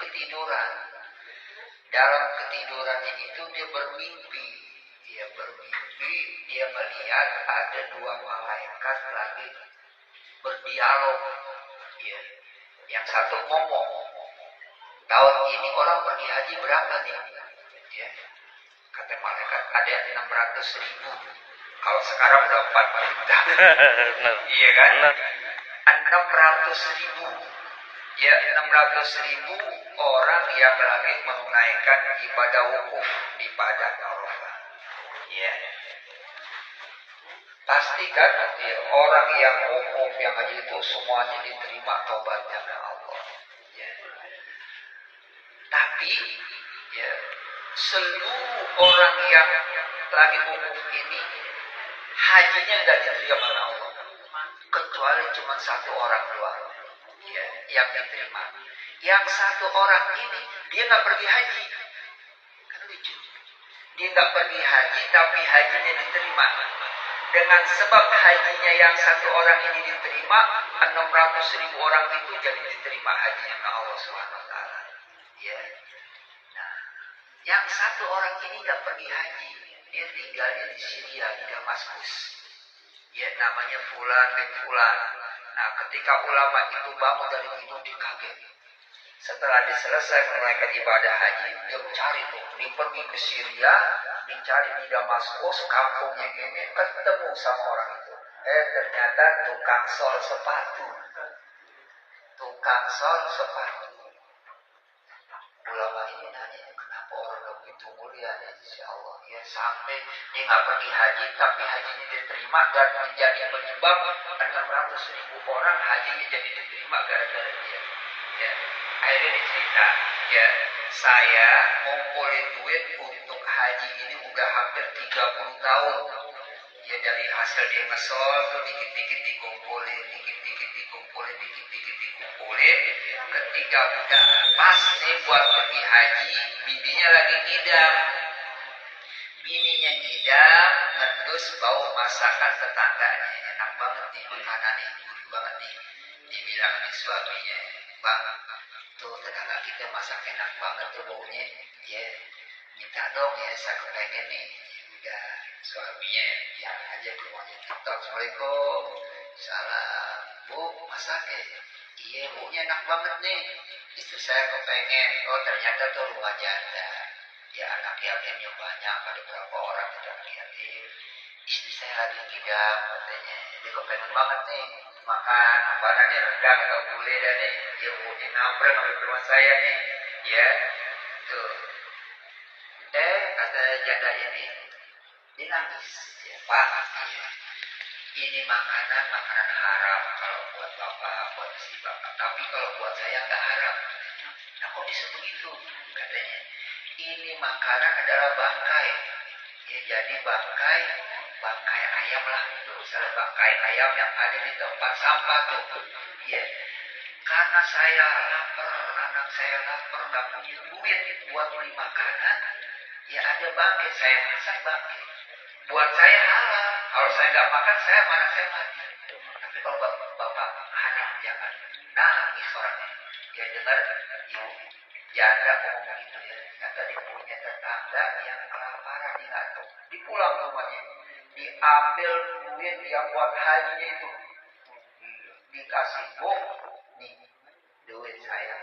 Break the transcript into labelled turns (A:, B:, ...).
A: ketiduran. Dalam ketidurannya itu dia bermimpi. Dia melihat ada dua malaikat lagi berdialog. Ya. Yang satu ngomong, tahun ini orang pergi haji berapa nih? Ya. Kata malaikat ada 600.000. Kalau sekarang udah 4 juta. Iya kan? 600.000. Ya, 600.000 orang yang lagi menunaikan ibadah wukuf di padang Arafah. Ya. Pastikan ya, orang yang wukuf yang haji itu semuanya diterima taubatnya oleh Allah. Ya. Tapi ya, seluruh orang yang lagi wukuf ini hajinya nggak diterima oleh Allah, kecuali cuma satu orang doang ya, yang diterima. Yang satu orang ini dia nggak pergi haji, kan lucu. Dia nggak pergi haji tapi hajinya diterima. Dengan sebab hajinya yang satu orang ini diterima, 600.000 orang itu jadi diterima hajinya oleh Allah SWT. Ya. Nah, yang satu orang ini nggak pergi haji, dia tinggalnya di Syria, di Damaskus. Ya, namanya Fulan bin Fulan. Nah, ketika ulama itu bangun dari tidur, dia kaget. Setelah diselesai menunaikan ibadah haji, dia mencari tuh, dia pergi ke Syria, dicari di Damaskus, kampungnya ini, ketemu sama orang itu. Ternyata tukang sol sepatu. Tukang sol sepatu. Ulama ini nanya, kenapa orang begitu mulia ya, insya Allah. Ya, sampai dia nggak pergi haji, tapi hajinya diterima dan menjadi penyebab 600.000 orang hajinya jadi diterima gara-gara dia. Ya, akhirnya dicerita, ya, saya ngumpulin duit untuk haji ini udah hampir 30 tahun. Ya, dari hasil dia ngesol tuh dikit-dikit dikumpulin, dikit-dikit dikumpulin, dikit-dikit dikumpulin. Ketika udah pas nih buat pergi haji, bininya lagi ngidam. Bininya ngidam, ngendus bau masakan tetangganya. Enak banget nih makanannya, gurih banget nih. Dibilang nih suaminya, bang, tuh tetangga kita masak enak banget tuh baunya. Ya, minta dong ya, saya kepengen nih. Udah, suaminya yang aja ke rumahnya TikTok. Assalamualaikum. Salam. Bu, masak ya? Iya, baunya enak banget nih. Istri saya kepengen. Oh, ternyata tuh rumah janda. Ya, anak yatimnya banyak. Ada berapa orang ada anak yatim. Istri saya lagi ngidam katanya. Dia kepengen banget nih makan apa nih, rendang atau gulai dah nih. Ya, baunya ngambreng sampai ke rumah saya nih. Ya, tuh. Kata janda ini, dia nangis. Ya, Pak, ya. Ini makanan haram kalau buat bapak, buat istri bapak. Tapi kalau buat saya nggak haram. Nah, kok bisa begitu? Katanya, ini makanan adalah bangkai. Ya, jadi bangkai ayam lah itu. Misalnya bangkai ayam yang ada di tempat sampah tuh. Ya, karena saya lapar, anak saya lapar, nggak punya duit buat beli makanan. Ya, ada bangkai, saya masak bangkai. Buat saya halal. Kalau saya nggak makan, saya mati. Tapi kalau bapak haram, jangan. Nangis orangnya. Dia dengar ibu janda ngomong begitu ya. Ternyata dia punya tetangga yang kelaparan, dia nggak tahu. Dipulang ke rumahnya, diambil duit yang buat hajinya itu, dikasih nih duit saya.